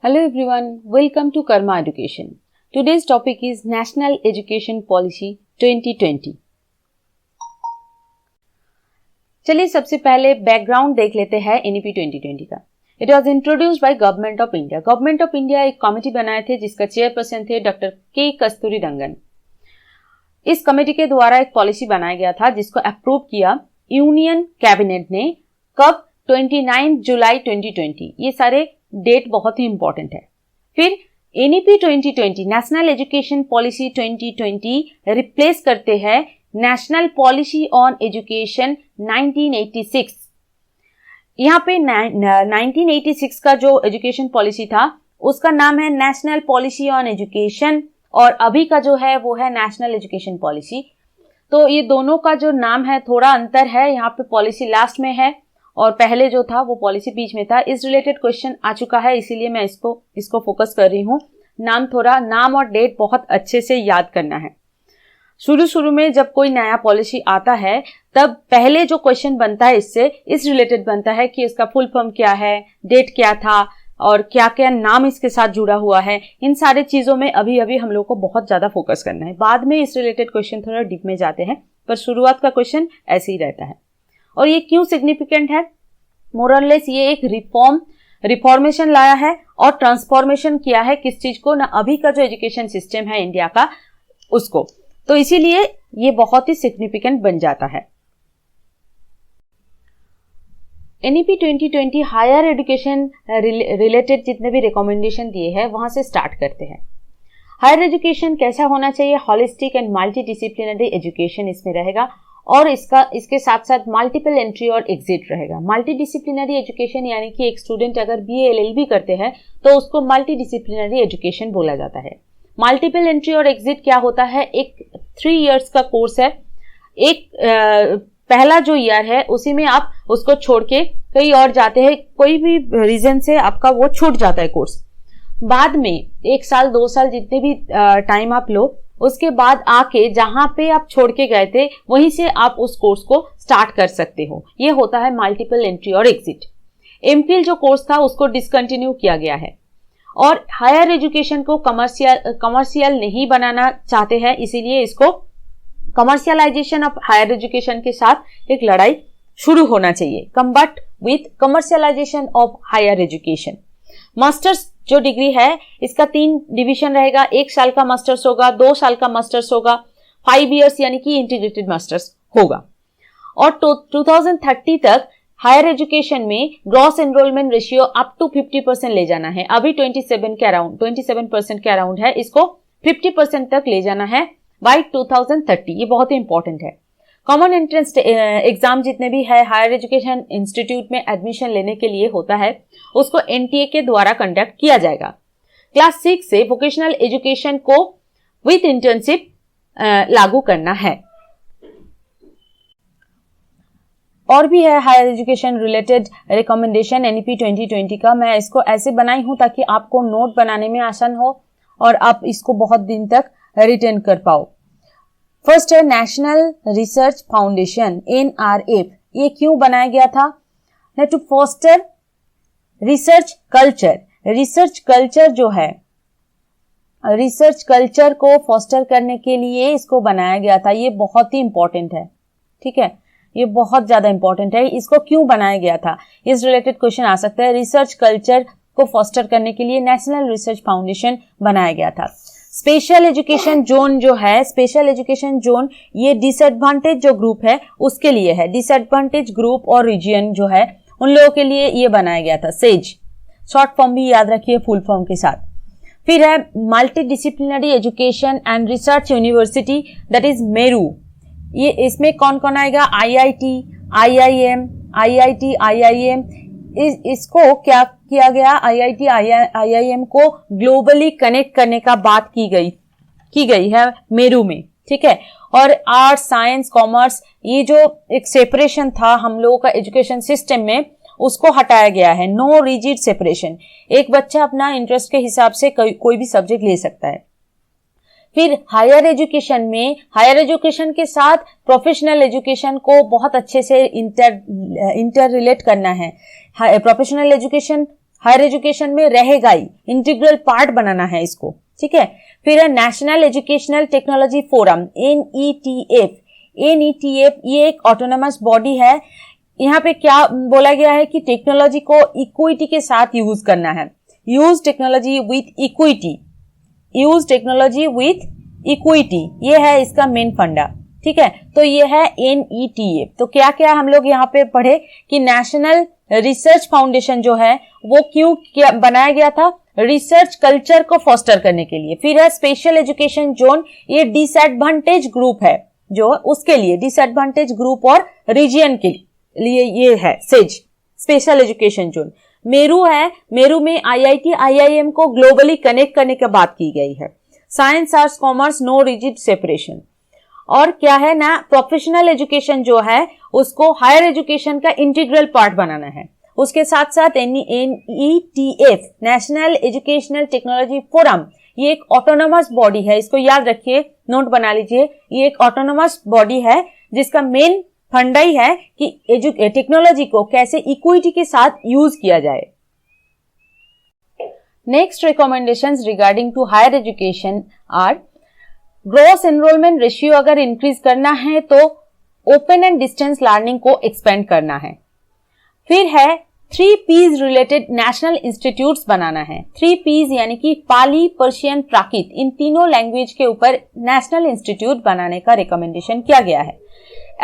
Hello everyone, welcome to Karma Education. Today's topic is National Education Policy 2020. चलिए सबसे पहले background देख लेते हैं NEP 2020 का. It was introduced by Government of India. Government of India एक कमेटी बनाए थे जिसका चेयरपर्सन थे डॉक्टर के कस्तूरीरंगन. इस कमेटी के द्वारा एक पॉलिसी बनाया गया था जिसको अप्रूव किया यूनियन कैबिनेट ने. कब? 29 जुलाई 2020. ये सारे डेट बहुत ही इंपॉर्टेंट है. फिर NEP 2020 national education policy 2020 replace करते हैं नेशनल पॉलिसी ऑन एजुकेशन 1986. यहाँ पे 1986 का जो एजुकेशन पॉलिसी था उसका नाम है नेशनल पॉलिसी ऑन एजुकेशन और अभी का जो है वो है नेशनल एजुकेशन पॉलिसी. तो ये दोनों का जो नाम है थोड़ा अंतर है. यहाँ पे पॉलिसी लास्ट में है और पहले जो था वो पॉलिसी बीच में था. इस रिलेटेड क्वेश्चन आ चुका है इसीलिए मैं इसको फोकस कर रही हूँ. नाम और डेट बहुत अच्छे से याद करना है. शुरू में जब कोई नया पॉलिसी आता है तब पहले जो क्वेश्चन बनता है इससे इस रिलेटेड बनता है कि इसका फुल फॉर्म क्या है, डेट क्या था और क्या क्या नाम इसके साथ जुड़ा हुआ है. इन सारे चीजों में अभी हम लोग को बहुत ज्यादा फोकस करना है. बाद में इस रिलेटेड क्वेश्चन थोड़ा डीप में जाते हैं पर शुरुआत का क्वेश्चन ऐसे ही रहता है. और ये क्यों सिग्निफिकेंट है? मोर और लेस ये एक रिफॉर्मेशन लाया है और ट्रांसफॉर्मेशन किया है किस चीज को ना, अभी का जो एजुकेशन सिस्टम है इंडिया का उसको. तो इसीलिए ये बहुत ही सिग्निफिकेंट बन जाता है. NEP 2020 हायर एजुकेशन रिलेटेड जितने भी रिकमेंडेशन दिए हैं वहां से स्टार्ट करते हैं. हायर एजुकेशन कैसा होना चाहिए? Holistic and multi disciplinary education इसमें रहेगा और इसके साथ साथ मल्टीपल एंट्री और एग्जिट रहेगा. मल्टी डिसिप्लिनरी एजुकेशन यानी कि एक स्टूडेंट अगर BA LLB करते हैं तो उसको मल्टी डिसिप्लिनरी एजुकेशन बोला जाता है. मल्टीपल एंट्री और एग्जिट क्या होता है? एक 3 इयर्स का कोर्स है. एक पहला जो ईयर है उसी में आप उसको छोड़ के कहीं और जाते हैं, कोई भी रीजन से आपका वो छूट जाता है कोर्स. बाद में 1 साल 2 साल जितने भी टाइम आप लो उसके बाद आके जहां पे आप छोड़ के गए थे वहीं से आप उस कोर्स को स्टार्ट कर सकते हो. ये होता है मल्टीपल एंट्री और एग्जिट. MPhil जो कोर्स था उसको डिसकंटिन्यू किया गया है और हायर एजुकेशन को कमर्शियल नहीं बनाना चाहते हैं, इसीलिए इसको कमर्शियलाइजेशन ऑफ हायर एजुकेशन के साथ एक लड़ाई शुरू होना चाहिए. Combat with commercialisation of higher education. Masters जो डिग्री है इसका 3 डिवीजन रहेगा. 1 साल का मास्टर्स होगा, 2 साल का मास्टर्स होगा, 5 इयर्स यानी कि इंटीग्रेटेड मास्टर्स होगा. और 2030 तक हायर एजुकेशन में gross enrolment ratio up to 50% ले जाना है. अभी 27% के अराउंड है, इसको 50% तक ले जाना है बाय 2030. ये बहुत ही इंपॉर्टेंट है. कॉमन एंट्रेंस एग्जाम जितने भी है हायर एजुकेशन इंस्टीट्यूट में एडमिशन लेने के लिए होता है उसको NTA के द्वारा कंडक्ट किया जाएगा. क्लास 6 से वोकेशनल एजुकेशन को विथ इंटर्नशिप लागू करना है. और भी है higher education related recommendation NEP 2020 का. मैं इसको ऐसे बनाई हूं ताकि आपको नोट बनाने में आसान हो और आप इसको बहुत दिन तक रिटेन कर पाओ. फर्स्ट है नेशनल रिसर्च फाउंडेशन NRF. ये क्यों बनाया गया था? To foster research culture. Research culture जो है, रिसर्च कल्चर को फोस्टर करने के लिए इसको बनाया गया था. ये बहुत ही इंपॉर्टेंट है. ठीक है, ये बहुत ज्यादा इंपॉर्टेंट है. इसको क्यों बनाया गया था इस रिलेटेड क्वेश्चन आ सकता है. रिसर्च कल्चर को फोस्टर करने के लिए नेशनल रिसर्च फाउंडेशन बनाया गया था. स्पेशल एजुकेशन जोन जो है, स्पेशल एजुकेशन जोन ये डिसएडवांटेज जो ग्रुप है उसके लिए है. डिसएडवांटेज ग्रुप और रीजन जो है उन लोगों के लिए ये बनाया गया था. सेज शॉर्ट फॉर्म भी याद रखिए फुल फॉर्म के साथ. फिर है multi disciplinary education and research university that is Meru. ये इसमें कौन कौन आएगा? IIT, IIM. इसको क्या किया गया? IIT, IIM को ग्लोबली कनेक्ट करने का बात की गई है मेरू में. ठीक है, और आर्ट्स, साइंस, कॉमर्स ये जो एक सेपरेशन था हम लोगों का एजुकेशन सिस्टम में उसको हटाया गया है. No rigid separation. एक बच्चा अपना इंटरेस्ट के हिसाब से कोई भी सब्जेक्ट ले सकता है. फिर हायर एजुकेशन में हायर एजुकेशन के साथ प्रोफेशनल एजुकेशन को बहुत अच्छे से इंटर रिलेट करना है. प्रोफेशनल एजुकेशन हायर एजुकेशन में रहेगा ही, इंटीग्रल पार्ट बनाना है इसको, ठीक है। फिर है national educational technology forum, NETF। NETF ये एक ऑटोनोमस बॉडी है। यहाँ पे क्या बोला गया है कि टेक्नोलॉजी को इक्विटी के साथ यूज करना है। Use technology with equity, use technology with equity, ये है इसका मेन फंडा, ठीक है। तो ये है NETF। तो क्या क्या हम लोग यहाँ पे पढ़े कि नेशनल रिसर्च फाउंडेशन जो है वो क्यों बनाया गया था, रिसर्च कल्चर को फोस्टर करने के लिए। फिर है स्पेशल एजुकेशन जोन, ये डिसएडवांटेज ग्रुप है जो उसके लिए, डिसएडवांटेज ग्रुप और रीजियन के लिए ये है says, special education zone. Meru है, मेरू में IIT IIM को ग्लोबली कनेक्ट करने की बात की गई है। Science arts commerce no rigid separation. और क्या है ना, प्रोफेशनल एजुकेशन जो है उसको हायर एजुकेशन का इंटीग्रल पार्ट बनाना है। उसके साथ साथ NETF national educational technology forum, ये एक ऑटोनोमस बॉडी है, इसको याद रखिए, नोट बना लीजिए। ये एक ऑटोनोमस बॉडी है जिसका मेन फंडा ही है कि टेक्नोलॉजी को कैसे इक्विटी के साथ यूज किया जाए। Next recommendations regarding to higher education are, gross enrolment ratio अगर इंक्रीज करना है तो ओपन एंड डिस्टेंस लर्निंग को एक्सपेंड करना है। फिर है 3 P's रिलेटेड नेशनल इंस्टीट्यूट्स बनाना है। 3 P's यानी कि पाली, पर्शियन, प्राकृत, इन तीनों लैंग्वेज के ऊपर नेशनल इंस्टीट्यूट बनाने का रिकमेंडेशन किया गया है।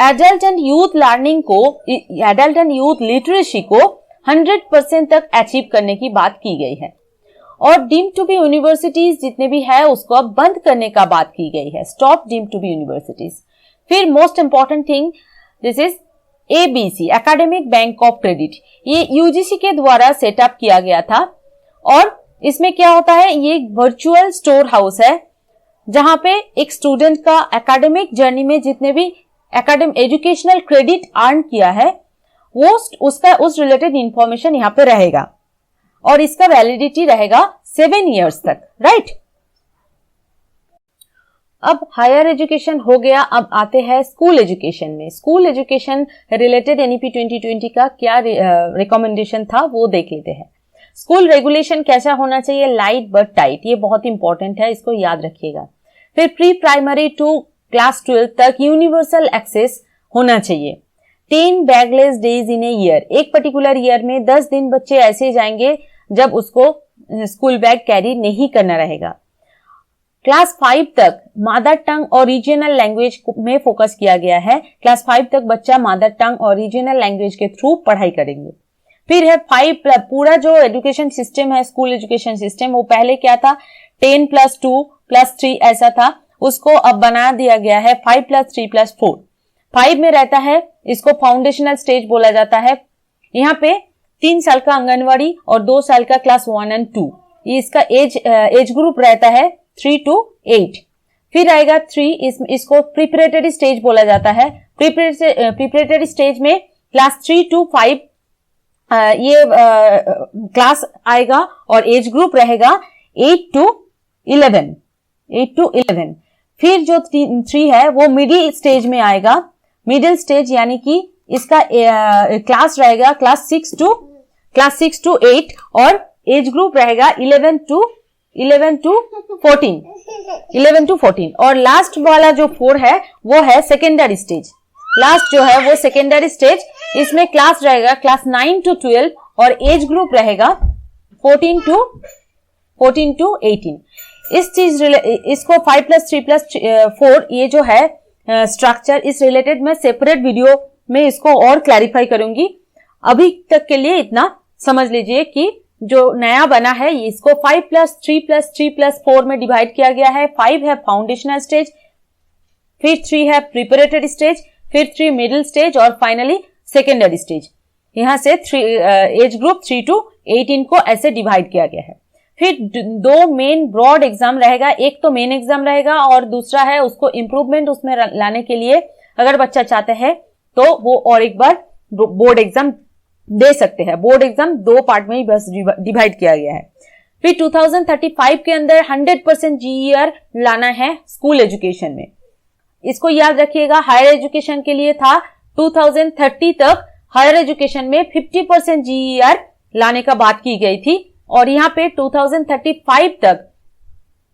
एडल्ट एंड यूथ लर्निंग को, एडल्ट एंड यूथ लिटरेसी को 100% तक अचीव करने की बात की गई है। और डीम्ड टू बी यूनिवर्सिटीज जितने भी है उसको अब बंद करने का बात की गई है, stop deemed to be universities. फिर most important thing, this is ABC academic bank of credit, ये UGC के द्वारा सेटअप किया गया था। और इसमें क्या होता है, ये एक वर्चुअल स्टोर हाउस है जहां पे एक स्टूडेंट का एकेडमिक जर्नी में जितने भी एजुकेशनल क्रेडिट अर्न किया है वो उसका उस रिलेटेड इंफॉर्मेशन यहाँ पे रहेगा और इसका वैलिडिटी रहेगा 7 इयर्स तक, राइट। अब हायर एजुकेशन हो गया, अब आते हैं स्कूल एजुकेशन में। स्कूल एजुकेशन रिलेटेड NEP 2020 का क्या रिकमेंडेशन था वो देख लेते हैं। स्कूल रेगुलेशन कैसा होना चाहिए, लाइट बट टाइट, ये बहुत इंपॉर्टेंट है, इसको याद रखिएगा। फिर प्री प्राइमरी टू क्लास 12 तक यूनिवर्सल एक्सेस होना चाहिए। 10 bagless days in a year, एक पर्टिकुलर ईयर में 10 दिन बच्चे ऐसे जाएंगे जब उसको स्कूल बैग कैरी नहीं करना रहेगा। क्लास 5 तक मदर टंग और रीजनल लैंग्वेज में फोकस किया गया है। क्लास 5 तक बच्चा मदर टंग और रीजनल लैंग्वेज के थ्रू पढ़ाई करेंगे। फिर है 5 पूरा जो एजुकेशन सिस्टम है, स्कूल एजुकेशन सिस्टम, वो पहले क्या था 10+2+3 ऐसा था, उसको अब बना दिया गया है 5+3+4। 5 में रहता है, इसको फाउंडेशनल स्टेज बोला जाता है। यहाँ पे 3 साल का आंगनवाड़ी और 2 साल का क्लास 1 और 2, ये इसका एज ग्रुप रहता है 3 to 8। फिर आएगा 3, इसको प्रिपरेटरी स्टेज बोला जाता है। प्रिपरेटरी स्टेज में क्लास 3 to 5 ये क्लास आएगा और एज ग्रुप रहेगा 8 to 11। फिर जो 3 है वो मिडिल स्टेज में आएगा। मिडिल स्टेज यानी कि इसका क्लास रहेगा क्लास 6 to 8 और एज ग्रुप रहेगा 11 to 14 और लास्ट वाला जो 4 है वो है सेकेंडरी स्टेज। लास्ट जो है वो सेकेंडरी स्टेज, इसमें क्लास रहेगा क्लास 9 to 12 और एज ग्रुप रहेगा 14 to 18। इसको 5+3+4 ये जो है स्ट्रक्चर, इस रिलेटेड मैं सेपरेट वीडियो में इसको और क्लैरिफाई करूंगी। अभी तक के लिए इतना समझ लीजिए कि जो नया बना है इसको 5+3+3+4 में डिवाइड किया गया है। 5 है फाउंडेशनल स्टेज, फिर 3 है प्रिपरेटरी स्टेज, फिर 3 मिडिल स्टेज और फाइनली सेकेंडरी स्टेज। यहां से एज ग्रुप 3 to 18 को ऐसे डिवाइड किया गया है। फिर 2 मेन ब्रॉड एग्जाम रहेगा, एक तो मेन एग्जाम रहेगा और दूसरा है उसको इम्प्रूवमेंट उसमें लाने के लिए अगर बच्चा चाहते हैं तो वो और एक बार बोर्ड एग्जाम दे सकते हैं। बोर्ड एग्जाम 2 पार्ट में ही बस डिवाइड किया गया है। फिर 2035 के अंदर 100% GER लाना है स्कूल एजुकेशन में। इसको याद रखिएगा, हायर एजुकेशन के लिए था 2030 तक हायर एजुकेशन में 50% GER लाने का बात की गई थी और यहाँ पे 2035 तक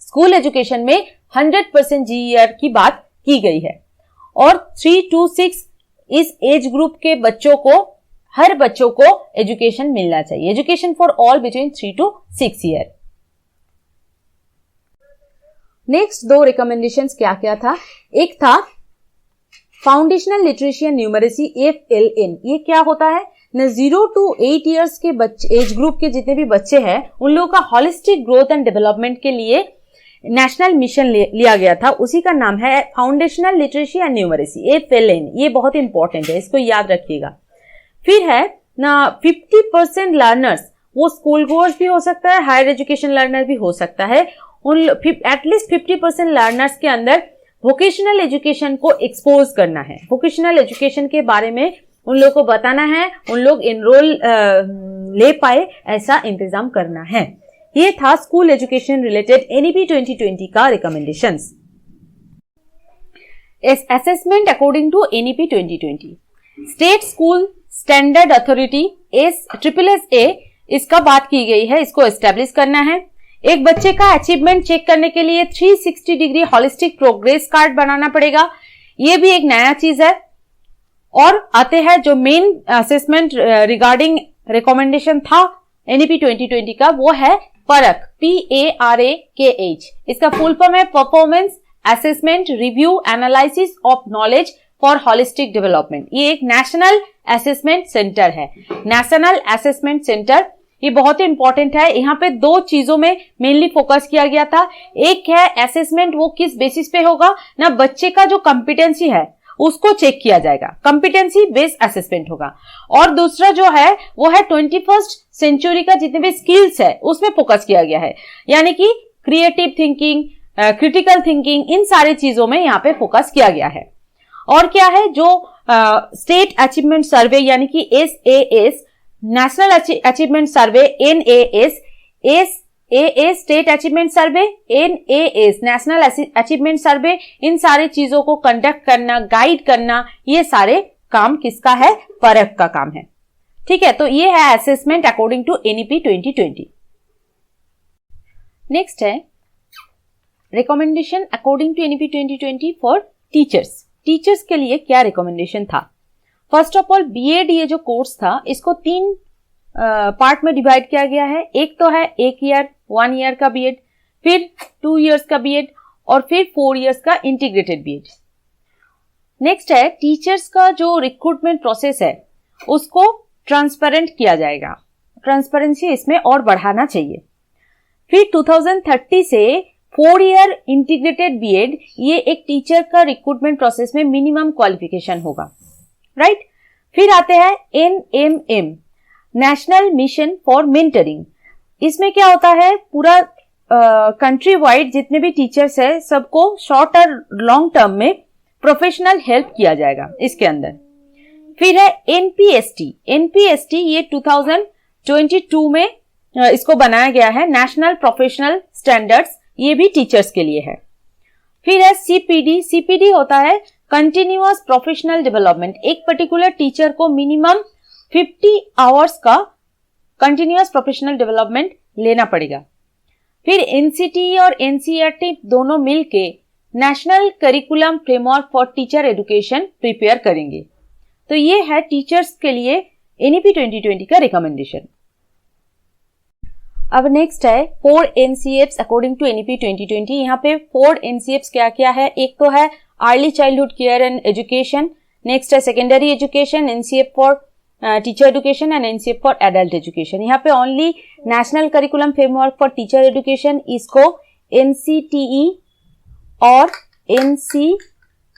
स्कूल एजुकेशन में 100% GER की बात की गई है। और 3 to 6 इस एज ग्रुप के बच्चों को, हर बच्चों को एजुकेशन मिलना चाहिए। Education for all between 3 to 6 year. Next 2 recommendations क्या क्या था? एक था foundational literacy and numeracy FLN। ये क्या होता है? 0 to 8 ईयर्स के बच्चे, एज ग्रुप के जितने भी बच्चे हैं उन लोगों का होलिस्टिक ग्रोथ एंड डेवलपमेंट के लिए नेशनल मिशन लिया गया था। उसी का नाम है foundational literacy and numeracy FLN। ये बहुत इंपॉर्टेंट है, इसको याद रखिएगा। फिर है ना 50% लर्नर्स, वो स्कूल गोअर्स भी हो सकता है, हायर एजुकेशन लर्नर भी हो सकता है। उन एटलीस्ट 50% लर्नर्स के अंदर वोकेशनल एजुकेशन को एक्सपोज करना है। वोकेशनल एजुकेशन के बारे में उन लोग को बताना है, उन लोग एनरोल ले पाए, ऐसा इंतजाम करना है। ये था स्कूल एजुकेशन रिलेटेड NEP 2020 का recommendations. Assessment according to NEP 2020, state school standard authority SSSA, इसका बात की गई है, इसको एस्टेब्लिश करना है। एक बच्चे का अचीवमेंट चेक करने के लिए 360 डिग्री होलिस्टिक प्रोग्रेस कार्ड बनाना पड़ेगा। ये भी एक नया चीज है। और आते हैं जो मेन असेसमेंट रिगार्डिंग रिकमेंडेशन था NEP 2020 का, वो है परख, PARAKH। इसका फुल फॉर्म है performance assessment review analysis of knowledge for holistic development. ये एक नेशनल असेसमेंट सेंटर है। नेशनल असेसमेंट सेंटर ये बहुत ही इंपॉर्टेंट है। यहाँ पे 2 चीजों में मेनली फोकस किया गया था। एक है असेसमेंट, वो किस बेसिस पे होगा ना, बच्चे का जो कॉम्पिटेंसी है उसको चेक किया जाएगा, कॉम्पिटेंसी बेस्ड असेसमेंट होगा। और दूसरा जो है वो है 21st सेंचुरी का जितने भी स्किल्स है उसमें फोकस किया गया है, यानी कि क्रिएटिव थिंकिंग, क्रिटिकल थिंकिंग, इन सारी चीजों में यहाँ पे फोकस किया गया है। और क्या है, जो स्टेट अचीवमेंट सर्वे यानी कि SAS, national achievement survey NAS, SAA state achievement survey, NAS national achievement survey, इन सारी चीजों को कंडक्ट करना, गाइड करना, ये सारे काम किसका है? परख का काम है। ठीक है, तो ये है assessment according to NEP 2020। Next है recommendation according to NEP 2020 for teachers. Teachers के लिए क्या रिकमेंडेशन था? फर्स्ट ऑफ ऑल BEd ये जो कोर्स था इसको 3 पार्ट में डिवाइड किया गया है। एक तो है 1 ईयर का BEd, फिर 2 इयर्स का BEd और फिर 4 इयर्स का इंटीग्रेटेड BEd। नेक्स्ट है टीचर्स का जो रिक्रूटमेंट प्रोसेस है उसको ट्रांसपेरेंट किया जाएगा, ट्रांसपेरेंसी इसमें और बढ़ाना चाहिए। फिर 2030 से 4 ईयर इंटीग्रेटेड BEd, ये एक टीचर का रिक्रूटमेंट प्रोसेस में मिनिमम क्वालिफिकेशन होगा, राइट। फिर आते हैं NMM, national mission for mentoring. इसमें क्या होता है, पूरा कंट्री वाइड जितने भी टीचर्स है सबको शॉर्ट और लॉन्ग टर्म में प्रोफेशनल हेल्प किया जाएगा इसके अंदर। फिर है NPST, ये 2022 में इसको बनाया गया है, नेशनल प्रोफेशनल स्टैंडर्ड्स, ये भी टीचर्स के लिए है। फिर है CPD होता है कंटिन्यूअस प्रोफेशनल डेवलपमेंट। एक पर्टिकुलर टीचर को मिनिमम 50 आवर्स का कंटिन्यूअस प्रोफेशनल डेवलपमेंट लेना पड़ेगा। फिर NCT और NCERT दोनों मिलके national curriculum framework for teacher education prepare करेंगे। तो ये है टीचर्स के लिए NEP 2020 का रिकमेंडेशन। अब नेक्स्ट है 4 NCFs अकॉर्डिंग टू NEP 2020। यहाँ पे 4 NCFs क्या क्या है? एक तो है early childhood care and education, next है secondary education, NCF for teacher education and NCF for adult education. यहाँ पे only national curriculum framework for teacher education, इसको NCTE और NCERT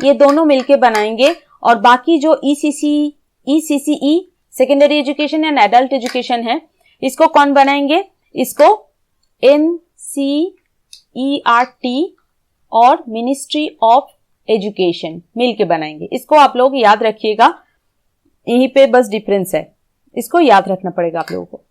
ये दोनों मिलके बनाएंगे। और बाकी जो ECCE secondary education and adult education है, इसको कौन बनाएंगे? इसको NCERT और मिनिस्ट्री ऑफ एजुकेशन मिलके बनाएंगे। इसको आप लोग याद रखिएगा, यहीं पे बस डिफरेंस है, इसको याद रखना पड़ेगा आप लोगों को।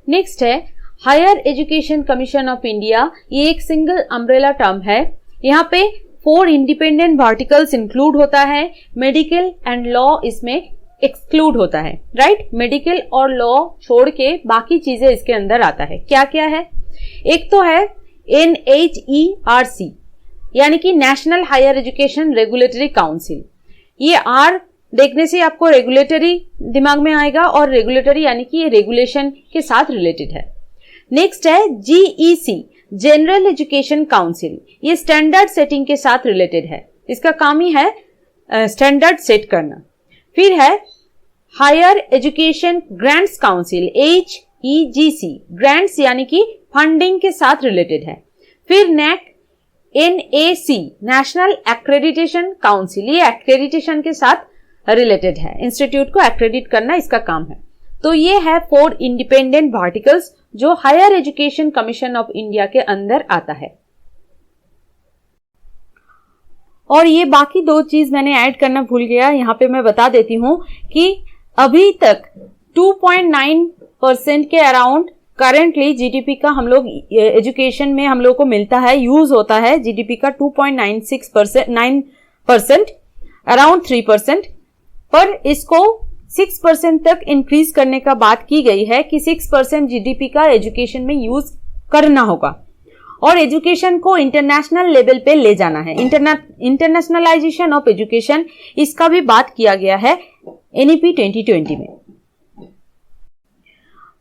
नेक्स्ट है higher education commission of India. ये एक सिंगल अम्ब्रेला टर्म है। यहाँ पे 4 इंडिपेंडेंट वर्टिकल्स इंक्लूड होता है, मेडिकल एंड लॉ इसमें एक्सक्लूड होता है, राइट। मेडिकल और लॉ छोड़ के बाकी चीजें इसके अंदर आता है। क्या क्या है? एक तो है NHERC, यानी कि national higher education regulatory council. ये आर देखने से आपको रेगुलेटरी दिमाग में आएगा, और रेगुलेटरी यानी कि ये रेगुलेशन के साथ रिलेटेड है। नेक्स्ट है GEC, जनरल एजुकेशन काउंसिल। ये स्टैंडर्ड सेटिंग के साथ रिलेटेड है, इसका काम ही है स्टैंडर्ड सेट करना। फिर है higher education grants council, HEGC, grants यानी कि फंडिंग के साथ रिलेटेड है। फिर NAC, नेशनल एक्रेडिटेशन काउंसिल, ये एक्रेडिटेशन के साथ रिलेटेड है, इंस्टीट्यूट को एक्रेडिट करना इसका काम है। तो ये है 4 इंडिपेंडेंट वर्टिकल्स जो higher education commission of India के अंदर आता है। और ये बाकी 2 चीज मैंने ऐड करना भूल गया, यहां पे मैं बता देती हूं कि अभी तक 2.9% के अराउंड करेंटली जीडीपी का हम लोग एजुकेशन में हम लोग को मिलता है, यूज होता है जीडीपी का 2.9% अराउंड 3%, पर इसको 6% तक इंक्रीज करने का बात की गई है कि 6% जीडीपी का एजुकेशन में यूज करना होगा, और एजुकेशन को इंटरनेशनल लेवल पे ले जाना है। इंटरनेशनलाइजेशन ऑफ एजुकेशन, इसका भी बात किया गया है NEP 2020 में।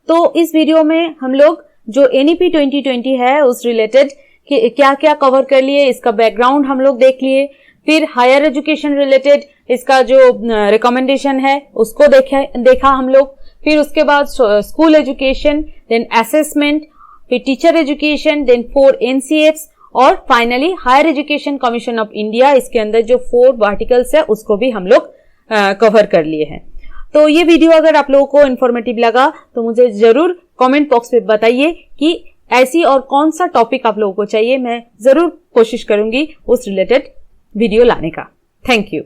तो इस वीडियो में हम लोग जो NEP 2020 है उस रिलेटेड क्या क्या कवर कर लिए, इसका बैकग्राउंड हम लोग देख लिए। फिर हायर एजुकेशन रिलेटेड इसका जो रिकमेंडेशन है उसको देखा हम लोग। फिर उसके बाद स्कूल एजुकेशन, देन असेसमेंट, फिर टीचर एजुकेशन, देन 4 NCFs, और finally higher education commission of India. इसके अंदर जो 4 वर्टिकल्स है उसको भी हम लोग कवर कर लिए हैं। तो ये वीडियो अगर आप लोगों को इन्फॉर्मेटिव लगा तो मुझे जरूर कमेंट बॉक्स में बताइए कि ऐसी और कौन सा टॉपिक आप लोगों को चाहिए, मैं जरूर कोशिश करूंगी उस रिलेटेड वीडियो लाने का। Thank you.